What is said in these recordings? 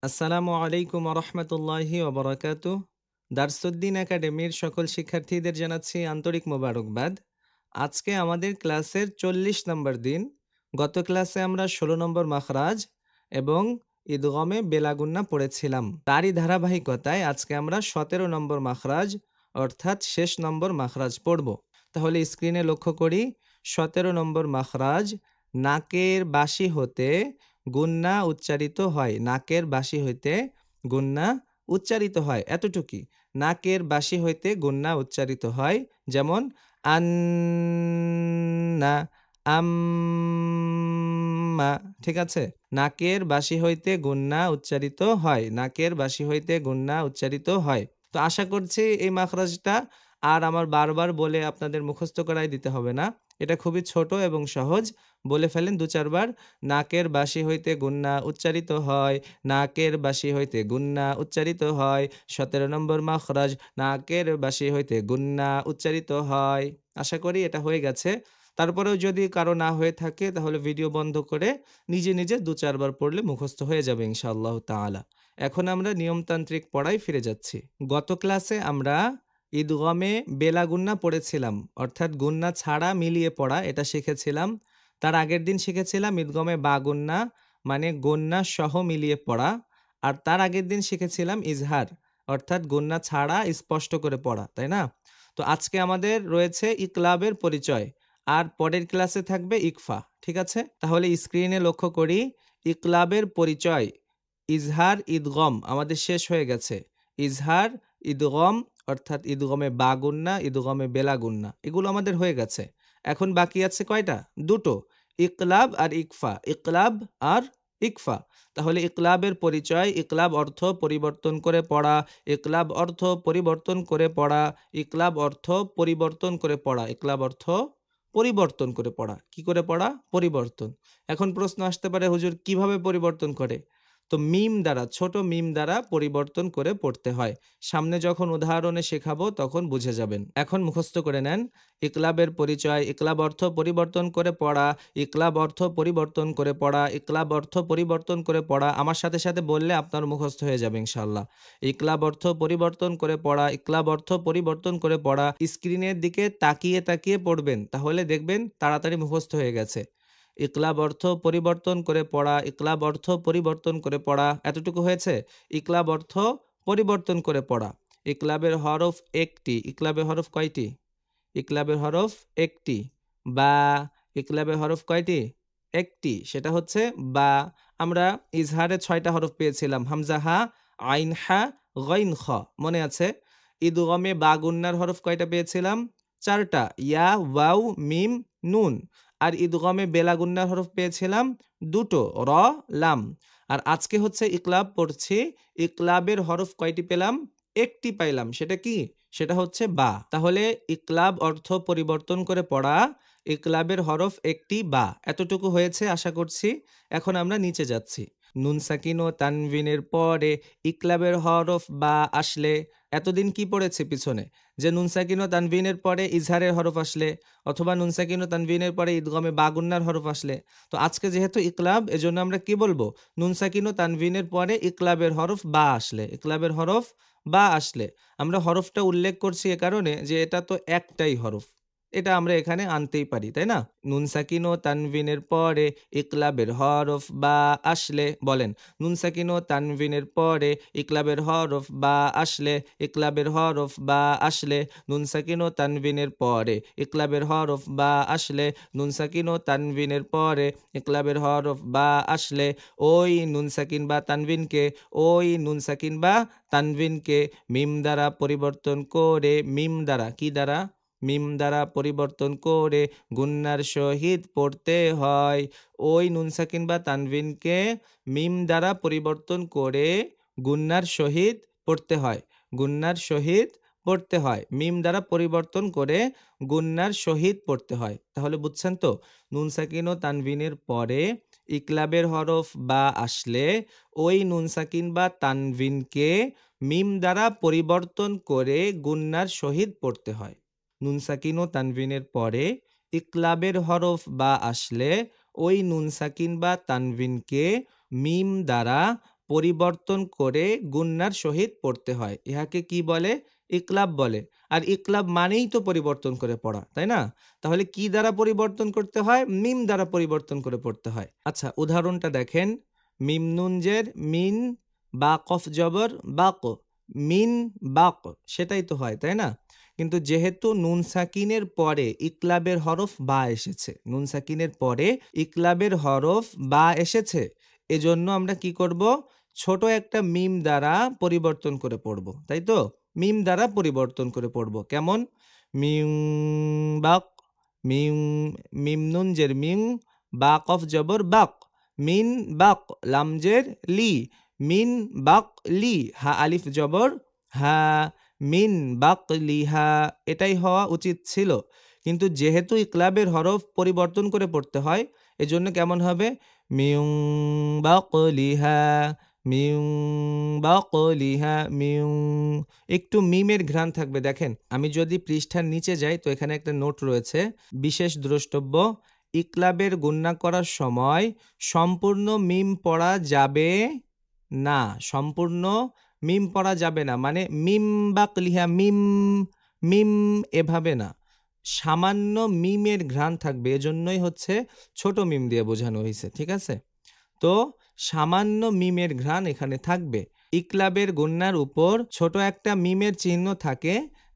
আসসালামু আলাইকুম রহমতুল্লাহি ওবরাকাতু। দারসুদ্দিন একাডেমির সকল শিক্ষার্থীদের জানাচ্ছি আন্তরিক মোবারকবাদ। আজকে আমাদের ক্লাসের ৪০ নম্বর দিন। গত ক্লাসে আমরা ১৬ নম্বর মাখরাজ এবং ইদগমে বেলাগুন্না পড়েছিলাম। তারই ধারাবাহিকতায় আজকে আমরা ১৭ নম্বর মাখরাজ অর্থাৎ শেষ নম্বর মাখরাজ পড়ব। তাহলে স্ক্রিনে লক্ষ্য করি ১৭ নম্বর মাখরাজ, নাকের বাসি হতে গুন্না উচ্চারিত হয়। নাকের বাসি হইতে গুন্না উচ্চারিত হয়, এতটুকুই। নাকের বাসি হইতে গুন্না উচ্চারিত হয়, যেমন আন্না, আম্মা। ঠিক আছে? নাকের বাসি হইতে গুন্না উচ্চারিত হয়, নাকের বাসি হইতে গুন্না উচ্চারিত হয়। তো আশা করছি এই মাখরাজটা আর আমার বারবার বলে আপনাদের মুখস্থ করাই দিতে হবে না। এটা খুবই ছোট এবং সহজ। বলে ফেলেন ২-৪ বার। নাকের বাসি হইতে গুন্না উচ্চারিত হয়, নাকের বাসি হইতে গুন্না উচ্চারিত হয়। ১৭ নম্বর মাখরাজ, নাকের বাসি হইতে গুন্না উচ্চারিত হয়। আশা করি এটা হয়ে গেছে। তারপরেও যদি কারো না হয়ে থাকে তাহলে ভিডিও বন্ধ করে নিজে, নিজে ২-৪ বার পড়লে মুখস্থ হয়ে যাবে ইনশাআল্লাহ তাআলা। এখন আমরা নিয়মতান্ত্রিক পড়ায় ফিরে যাচ্ছি। গত ক্লাসে আমরা ইদগমে বেলা গুন্না পড়েছিলাম, অর্থাৎ গুন্না ছাড়া মিলিয়ে পড়া, এটা শিখেছিলাম। তার আগের দিন শিখেছিলাম ঈদগমে বা গুন্না, মানে গুন্না সহ মিলিয়ে পড়া। আর তার আগের দিন শিখেছিলাম ইজহার, অর্থাৎ গুন্না ছাড়া স্পষ্ট করে পড়া, তাই না? তো আজকে আমাদের রয়েছে ইকলাবের পরিচয়, আর পরের ক্লাসে থাকবে ইকফা। ঠিক আছে? তাহলে স্ক্রিনে লক্ষ্য করি ইকলাবের পরিচয়। ইজহার, ইদগম আমাদের শেষ হয়ে গেছে। ইজহার, ইদগম, অর্থাৎ ইদগমে বা গুন্না, ইদগমে বেলা গুন্না, এগুলো আমাদের হয়ে গেছে। এখন বাকি আছে কয়টা? দুটো, ইকলাব আর ইকফা। ইকলাব আর ইকফা। তাহলে ইকলাবের পরিচয়। ইকলাব অর্থ পরিবর্তন করে পড়া। ইকলাব অর্থ পরিবর্তন করে পড়া। ইকলাব অর্থ পরিবর্তন করে পড়া। ইকলাব অর্থ পরিবর্তন করে পড়া। কি করে পড়া? পরিবর্তন। এখন প্রশ্ন আসতে পারে, হুজুর কিভাবে পরিবর্তন করে? তো মিম দ্বারা, ছোট মিম দ্বারা পরিবর্তন করে পড়তে হয়। সামনে যখন উদাহরণে শেখাবো তখন বুঝে যাবেন। এখন মুখস্থ করে নেন। ইকলাবের পরিচয়। ইকলাব অর্থ পরিবর্তন করে পড়া। ইকলাব অর্থ পরিবর্তন করে পড়া। ইকলাব অর্থ পরিবর্তন করে পড়া। আমার সাথে সাথে বললে আপনার মুখস্থ হয়ে যাবে ইনশাআল্লাহ। ইকলাব অর্থ পরিবর্তন করে পড়া। ইকলাব অর্থ পরিবর্তন করে পড়া। স্ক্রিনের দিকে তাকিয়ে তাকিয়ে পড়বেন, তাহলে দেখবেন তাড়াতাড়ি মুখস্থ হয়ে গেছে। ইকলাব অর্থ পরিবর্তন করে পড়া। ইকলাব অর্থ পরিবর্তন করে পড়া। এতটুকু হয়েছে? ইকলাব অর্থ পরিবর্তন করে পড়া। ইকলাবের হরফ একটি। ইকলাবের হরফ কয়টি? ইকলাবের হরফ একটি। বা, ইকলাবের হরফ কয়টি? একটি, সেটা হচ্ছে বা। আমরা ইজহারে ৬টা হরফ পেয়েছিলাম, হামজা হা, আইন হা, গইন খ, মনে আছে? ইদগমে বা গুন্নার হরফ কয়টা পেয়েছিলাম? ৪টা, ইয়া, ওয়াও, মিম, নুন। আর ইদগমে বেলা গুন্নার হরফ পেয়েছিলাম ২টো, র, লাম। আর আজকে হচ্ছে ইকলাব পড়ছি। ইকলাবের হরফ কয়টি পেলাম? একটি পাইলাম। সেটা কি? সেটা হচ্ছে বা। তাহলে ইকলাব অর্থ পরিবর্তন করে পড়া। ইকলাবের হরফ একটি বা। এতটুকু হয়েছে আশা করছি। এখন আমরা নিচে যাচ্ছি। নুন সাকিন ও তানভিনের পরে ইকলাবের হরফ বা আসলে, এতদিন কি পড়েছে পিছনে? যে নুন সাকিন ও তানভিনের পরে ইজহারের হরফ আসলে, অথবা নুন সাকিন ও তানভিনের পরে ঈদগমে বা গুন্নার হরফ আসলে। তো আজকে যেহেতু ইকলাব, এজন্য আমরা কি বলবো? নুন সাকিন ও তানভিনের পরে ইকলাবের হরফ বা আসলে। ইকলাবের হরফ বা আসলে। আমরা হরফটা উল্লেখ করছি এ কারণে যে এটা তো একটাই হরফ, এটা আমরা এখানে আনতেই পারি, তাই না? নুন সাকিন ও তানভিনের পরে ইকলাবের হরফ বা আসলে, বলেন। নুন সাকিন ও তানভিনের পরে ইকলাবের হরফ বা আসলে। ইকলাবের হরফ বা আসলে। নুন সাকিন ও তানভিনের পরে ইকলাবের হরফ বা আসলে। নুন সাকিন ও তানভিনের পরে ইকলাবের হরফ বা আসলে। ওই নুন সাকিন বা তানভিনকে, ওই নুন সাকিন বা তানভিনকে মিম দ্বারা পরিবর্তন করে, মিম দ্বারা, কি দ্বারা? মিম দ্বারা পরিবর্তন করে গুন্নার সহিত পড়তে হয়। ওই নুন সাকিন বা তানভিনকে মিম দ্বারা পরিবর্তন করে গুন্নার সহিত পড়তে হয়। গুন্নার সহিত পড়তে হয়। মিম দ্বারা পরিবর্তন করে গুন্নার সহিত পড়তে হয়। তাহলে বুঝছেন তো? নুন সাকিন ও তানভিনের পরে ইকলাবের হরফ বা আসলে ওই নুন সাকিন বা তানভিনকে মিম দ্বারা পরিবর্তন করে গুন্নার সহিত পড়তে হয়। নুন সাকিন ও তানভিনের পরে ইকলাবের হরফ বা আসলে ওই নুন সাকিন বা তানভিনকে মিম দ্বারা পরিবর্তন করে গুন্নার সহিত পড়তে হয়। ইহাকে কি বলে? ইকলাব বলে। আর ইকলাব মানেই তো পরিবর্তন করে পড়া, তাই না? তাহলে কি দ্বারা পরিবর্তন করতে হয়? মিম দ্বারা পরিবর্তন করে পড়তে হয়। আচ্ছা, উদাহরণটা দেখেন। মিম নুন জের মিন, বা কফ জবর বাক, মিন বাক, সেটাই তো হয়, তাই না? কিন্তু যেহেতু নুন সাকিনের পরে ইকলাবের হরফ বা এসেছে, নুন সাকিনের পরে ইকলাবের হরফ বা এসেছে, এজন্য আমরা কি করব? ছোট একটা মিম দ্বারা পরিবর্তন করে পড়ব, তাই তো? মিম দ্বারা পরিবর্তন করে পড়ব। কেমন? মিং বাক, মিং, মিম নুন জের মিং, বা কফ জবর বাক, মিন বাক, লাম জের লি, মিন বাক লি, হা আলিফ জবর হা, মিন বাক লিহা। এটাই হওয়া উচিত ছিল, কিন্তু যেহেতু ইকলাবের হরফ পরিবর্তন করে পড়তে হয়, এজন্য কেমন হবে? মিউং বাক লিহা, মিউং বাক লিহা, মিউং। একটু মিমের ঘ্রাণ থাকবে। দেখেন, আমি যদি পৃষ্ঠার নিচে যাই তো এখানে একটা নোট রয়েছে। বিশেষ দ্রষ্টব্য: ইকলাবের গুন্না করার সময় সম্পূর্ণ মিম পড়া যাবে না। সম্পূর্ণ মিম পড়া যাবে না মানে মিম বাক লিহা, মিম, মিম এভাবে না, সামান্য মিমের ঘ্রাণ থাকবে। এজন্যই হচ্ছে ছোট মিম দিয়ে বোঝানো হয়েছে, ঠিক আছে? তো সামান্য মিমের ঘ্রাণ এখানে থাকবে। ইকলাবের গুন্নার উপর ছোট একটা মিমের চিহ্ন থাকে,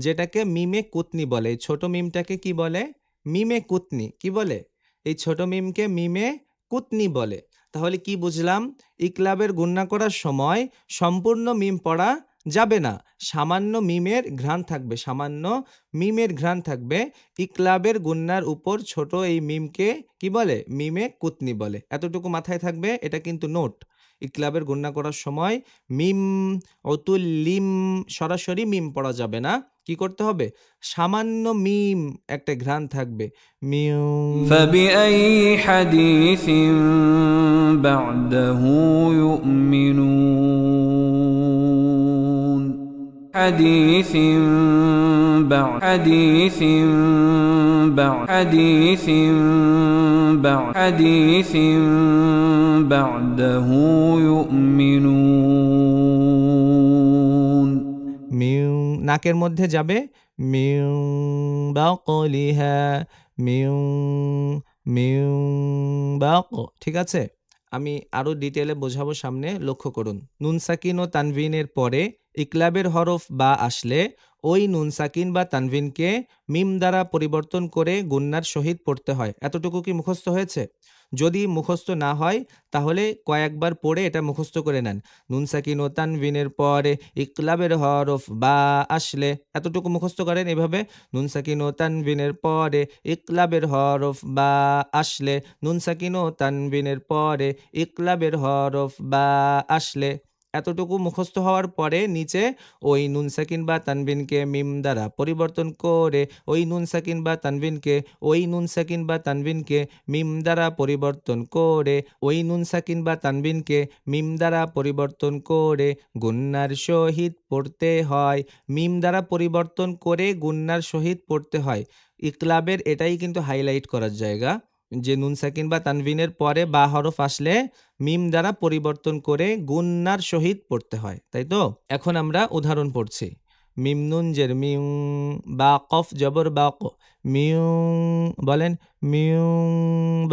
যেটাকে মিমে কুতনি বলে। এই ছোট মিমটাকে কি বলে? মিমে কুতনি। কি বলে? এই ছোট মিমকে মিমে কুতনি বলে। তাহলে কি বুঝলাম? ইকলাবের গুন্না করার সময় সম্পূর্ণ মিম পড়া যাবে না, সামান্য মিমের ঘ্রাণ থাকবে, সামান্য মিমের ঘ্রাণ থাকবে। ইকলাবের গুন্নার উপর ছোট এই মিমকে কি বলে? মিমে কুতনি বলে। এতটুকু মাথায় থাকবে, এটা কিন্তু নোট। ইকলাবের গুন্না করার সময় মিম, অতুল লিম, সরাসরি মিম পড়া যাবে না। কি করতে হবে? সামান্য মিম একটা ঘ্রাণ থাকবে। মিউ। فبأي حديث بعده يؤمنون حديث بعد حديث بعد حديث بعد حديث بعده يؤمنون মিউ নাকের মধ্যে যাবে। মিউ বাকলিহা, মিউ, মিউ বাক। ঠিক আছে? আমি আরো ডিটেলে বোঝাবো সামনে, লক্ষ্য করুন। নুন সাকিন ও তানভিনের পরে ইকলাবের হরফ বা আসলে ওই নুন সাকিন বা তানভিনকে মিম দ্বারা পরিবর্তন করে গুন্নার সহিত পড়তে হয়। এতটুকু কি মুখস্থ হয়েছে? যদি মুখস্থ না হয় তাহলে কয়েকবার পড়ে এটা মুখস্থ করে নেন। নুন সাকিন ও তানভিনের পরে ইকলাবের হরফ বা আসলে, এতটুকু মুখস্থ করেন এভাবে। নুন সাকিন ও তানভিনের পরে ইকলাবের হরফ বা আসলে, নুন সাকিন ও তানভিনের পরে ইকলাবের হরফ বা আসলে। এতটুকু মুখস্থ হওয়ার পরে নিচে ওই নুন সাকিন বা তানভিনকে মিম দ্বারা পরিবর্তন করে, ওই নুন সাকিন বা তানভিনকে, ওই নুন সাকিন বা তানভিনকে মিম দ্বারা পরিবর্তন করে, ওই নুন সাকিন বা তানভিনকে মিম দ্বারা পরিবর্তন করে গুন্নার সহিত পড়তে হয়। মিম দ্বারা পরিবর্তন করে গুন্নার সহিত পড়তে হয়। ইকলাবের এটাই কিন্তু হাইলাইট করার জায়গা, যে নুন সাকিন বা তানভিনের পরে বা হরফ আসলে মিম দ্বারা পরিবর্তন করে গুন্নার সহিত পড়তে হয়, তাই তো? এখন আমরা উদাহরণ পড়ছি। মিম নুন জের মিউ, বা কফ জবর বাক, মিউ, বলেন মিউ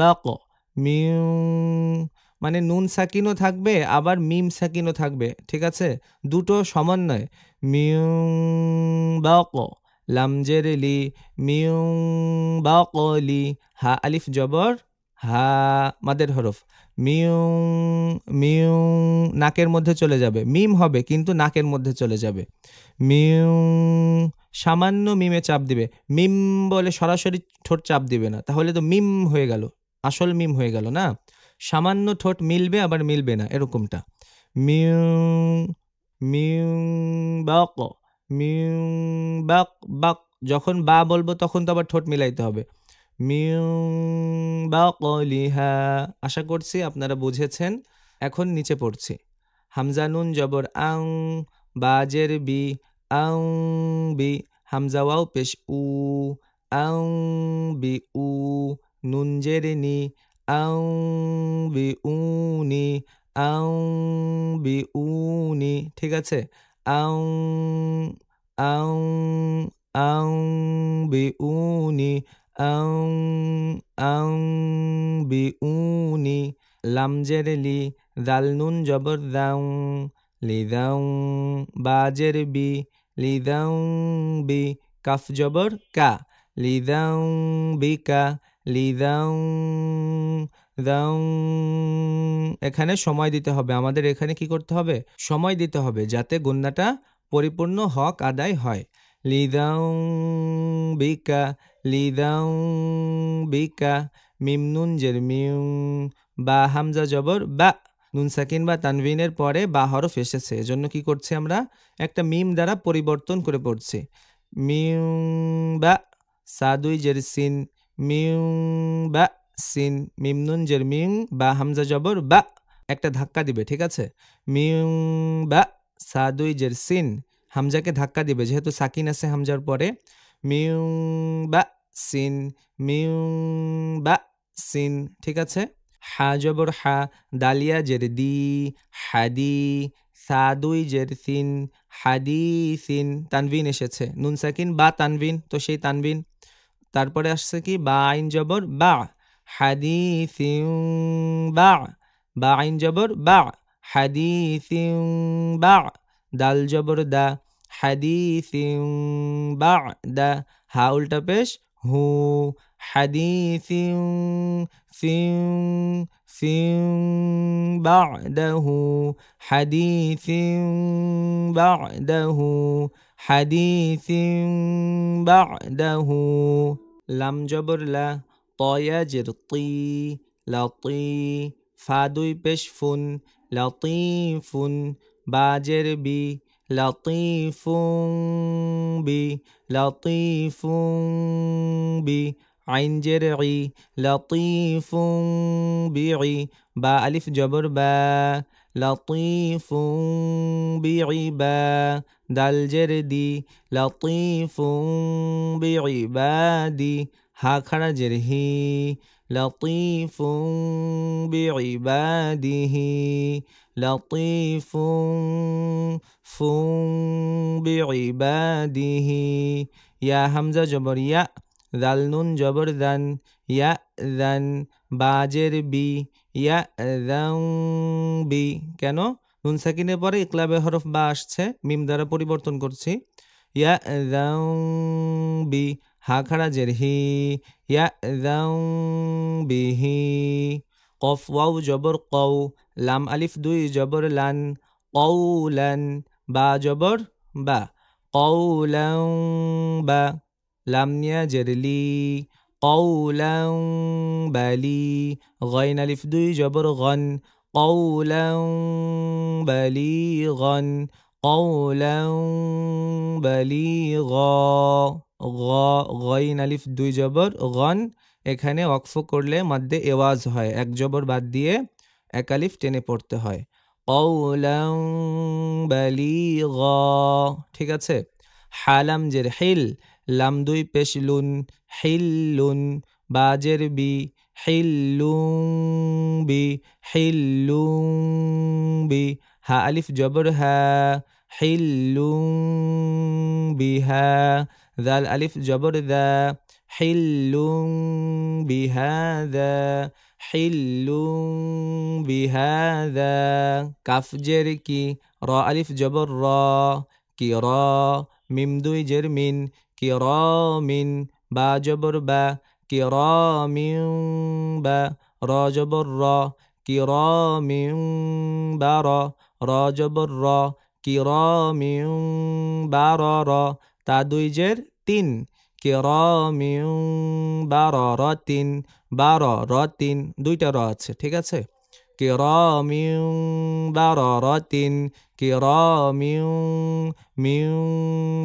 বাক, মিউ। মানে নুন সাকিনও থাকবে আবার মিম সাকিনও থাকবে, ঠিক আছে? দুটো সমন্বয়। মিউ বাক, লাম জের লি, মিউ বাকলি, হা আলিফ জবর হা, মাদের হরফ। মিউ, মিউ, নাকের মধ্যে চলে যাবে। মিম হবে কিন্তু নাকের মধ্যে চলে যাবে। মিউ, সামান্য মিমে চাপ দিবে। মিম বলে সরাসরি ঠোঁট চাপ দিবে না, তাহলে তো মিম হয়ে গেল, আসল মিম হয়ে গেল না। সামান্য ঠোঁট মিলবে আবার মিলবে না, এরকমটা। মিউ, মিউ বাক, মিউ বাক, বাক। যখন বা বলবো তখন তো আবার ঠোঁট মিলাইতে হবে। মিউ বাকলিহা। আশা করছি আপনারা বুঝেছেন। এখন নিচে পড়ছি। হামজা নুন জবর আং, বাজের বি, আং বি, হামজা ওয়াও পেশ উ, আং বি উ, নুন জের নি, আং বি উনি, আউ বিউনি, ঠিক আছে? আউ আউ আউ বিউনি, আউ আউ বিউনি। লাম জের লি, দাল নুন জবর দাউ, লিদাউ। বা জের বি, লিদাউ বি। কাফ জবর কা, লিদাউ বিকা, লিদাউ দাউ। এখানে সময় দিতে হবে আমাদের। এখানে কি করতে হবে? সময় দিতে হবে যাতে গুন্নাটা পরিপূর্ণ হক আদায় হয়। লিদাউ বিকা, লিদাউ বিকা। মিম নুন জের মিউ, বা হামজা জবর বা। নুন সাকিন বা তানভিনের পরে বা হরফ এসেছে, এজন্য কি করছি আমরা? একটা মিম দ্বারা পরিবর্তন করে পড়ছি। মিউ বা। সাদুই জের সিন, মিউ বা সিন। মিম নুন জের মিউ, বা হামজা জবর বা। একটা ধাক্কা দিবে, ঠিক আছে? মিউ বা, সাদুই জের সিন। হামজাকে ধাক্কা দিবে যেহেতু সাকিন আছে হামজার পরে। মিউ বা সিন, মিউ বা সিন, ঠিক আছে? হা জবর হা, দালিয়া জের দি, হাদি। সাদুই জের সিন, হাদিসিন। তানভিন এসেছে, নুন সাকিন বা তানভিন, তো সেই তানভিন। তারপরে আসছে কি? বা আইন জবর বা, হাদিসিন বা। বা আইন জবর বা, হাদিসিন বা। দাল জবর দা, হাদিসিন বা দা। হা উল্টা পেশ হু, হাদিসিন সিন সিন বা'দাহু, হাদিসিন বা'দাহু, হাদিসিন বা'দাহু। লাম জবর লা, তয়া জের তি, লাতি। ফাদুই পেশ ফুন, লাতিফুন। বা জের বি, লাতিফুন বি, লাতিফুন বি। আইন জের ই, লাতিফুন বিই। বা আলিফ জবর বা, লাতিফুন বিইবা। দাল জের দি, লাতিফুন বিইবাদি। হা খাড়া জের হি, লাতিফুন বিইবাদিহি, লাতিফুন বিইবাদিহি। ইয়া হামজা জবর ইয়া, দাল নুন জবর দান, ইয়া দান। বা জের বি, ইয়া দাউ বি। কেন? নুন সাকিনের পরে ইকলাবে হরফ বা আসছে, মিম দ্বারা পরিবর্তন করছি। ইয়া দাউ বি। হা খাড়া জের হি, ইয়া দাউ বিহি। কফ ওয়াও জবর কও, লাম আলিফ দুই জবর লান, কওলান। বা জবর বা, কওলান বা। লাম নিয়া জের লি, কওলান বালি। গইন আলিফ দুই জবর গন, কওলান বালিগন, কওলান বালিগ। গইন আলিফ দুই জবর গন। এখানে ওয়াকফ করলে মধ্যে এওয়াজ হয়, এক জবর বাদ দিয়ে এক আলিফ টেনে পড়তে হয়। কওলান বালিগ, ঠিক আছে? হালাম জের হিল, লাম দুই পেশ লুন, হিল্লুন। বা জের বি, হিল্লুন বি, হিল্লুন বি। হা আলিফ জবর হা, হিল্লুন বিহা। দাল আলিফ জবর দা, হিল্লুন বিহাদা, হিল্লুন বিহাদা। কাফ জের কি, র আলিফ জবর র, কি র। মিম দুই জের মিন, কি র মিন। বা জবর বা, কি র মিন বা। র জবর র, কি র মিন বা র। র জবর র, কি র মিন বা র র। তা দুই জের তিন, কি র মিন বা র র তিন, বা র র তিন। দুইটা র আছে, ঠিক আছে? কিরামিন বারারাতিন, কিরামিন মিন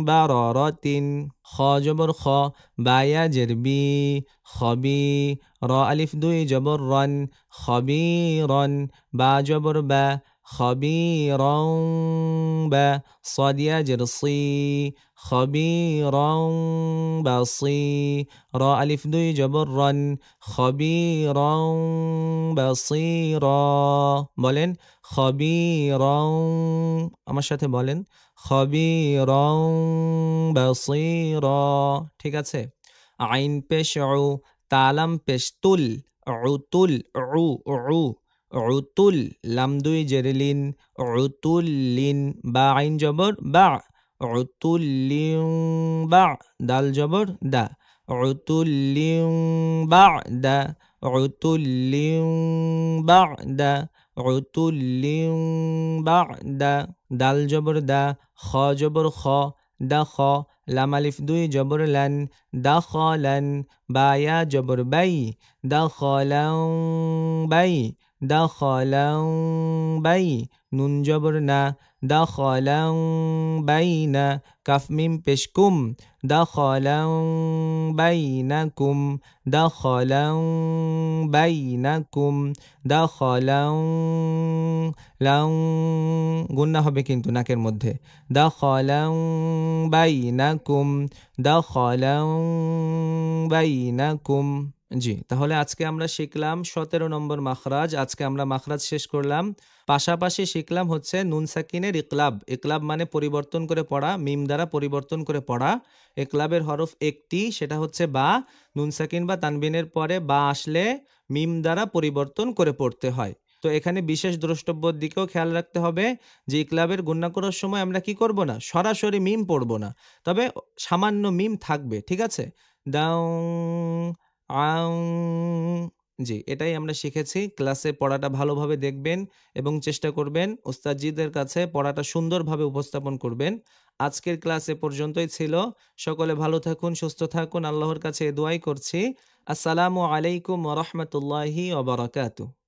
বারারাতিন। খ জবর খ, বায়া জের বি, খবি। র আলিফ দুই জবর রন, খবিরন। বা জবর বা, খবিরন বা সাদিয়া জেরসি খবিরং বাসি র আলিফ দুই জবর রন খবিরং বাসির বলেন খবিরং আমার সাথে বলেন খবিরং বাসির ঠিক আছে আইন পেশ উ তালাম পেশ তুল উতুল উ উ উতুল লাম দুই জেরলিন উতুল্লিন বা আইন জবর বা উতুল্লিন বা দাল জবর দা উতুল্লিন বা দা উতুল্লিন বা দা উতুল্লিন বা দা দাল জবর দা খ জবর খ দা খ লাম আলিফ দুই জবর লান দা খ লান বা ইয়া জবর বাই দা খ লাং বাই দা খ লাং বাই নুন জবর না দা খ লাং বাই না কাফ মিম পেশ কুম দা খ লাং বাই না কুম দা খ লাং বাই না কুম দা খ লাং লাং গুন্না হবে কিন্তু নাকের মধ্যে দা খ লাং বাই না কুম দা খ লাং বাই না কুম জি তাহলে আজকে আমরা শিখলাম 17 নম্বর মাখরাজ আজকে আমরা মাখরাজ শেষ করলাম পাশাপাশি শিখলাম হচ্ছে নুন সাকিনের ইকলাব ইকলাব মানে পরিবর্তন করে পড়া মিম দ্বারা পরিবর্তন করে পড়া ইকলাবের হরফ একটি সেটা হচ্ছে বা নুন সাকিন বা তানবিনের পরে বা আসলে মিম দ্বারা পরিবর্তন করে পড়তে হয় তো এখানে বিশেষ দ্রষ্টব্যর দিকেও খেয়াল রাখতে হবে যে ইকলাবের গুণনা করার সময় আমরা কি করব না সরাসরি মিম পড়ব না তবে সামান্য মিম থাকবে ঠিক আছে দাও আং জি এটাই আমরা শিখেছি ক্লাসে পড়াটা ভালোভাবে দেখবেন এবং চেষ্টা করবেন ওস্তাদজিদের কাছে পড়াটা সুন্দরভাবে উপস্থাপন করবেন আজকের ক্লাস এ পর্যন্তই ছিল সকলে ভালো থাকুন সুস্থ থাকুন আল্লাহর কাছে দোয়াই করছি আসসালামু আলাইকুম ওয়া রাহমাতুল্লাহি ওয়া বারাকাতুহু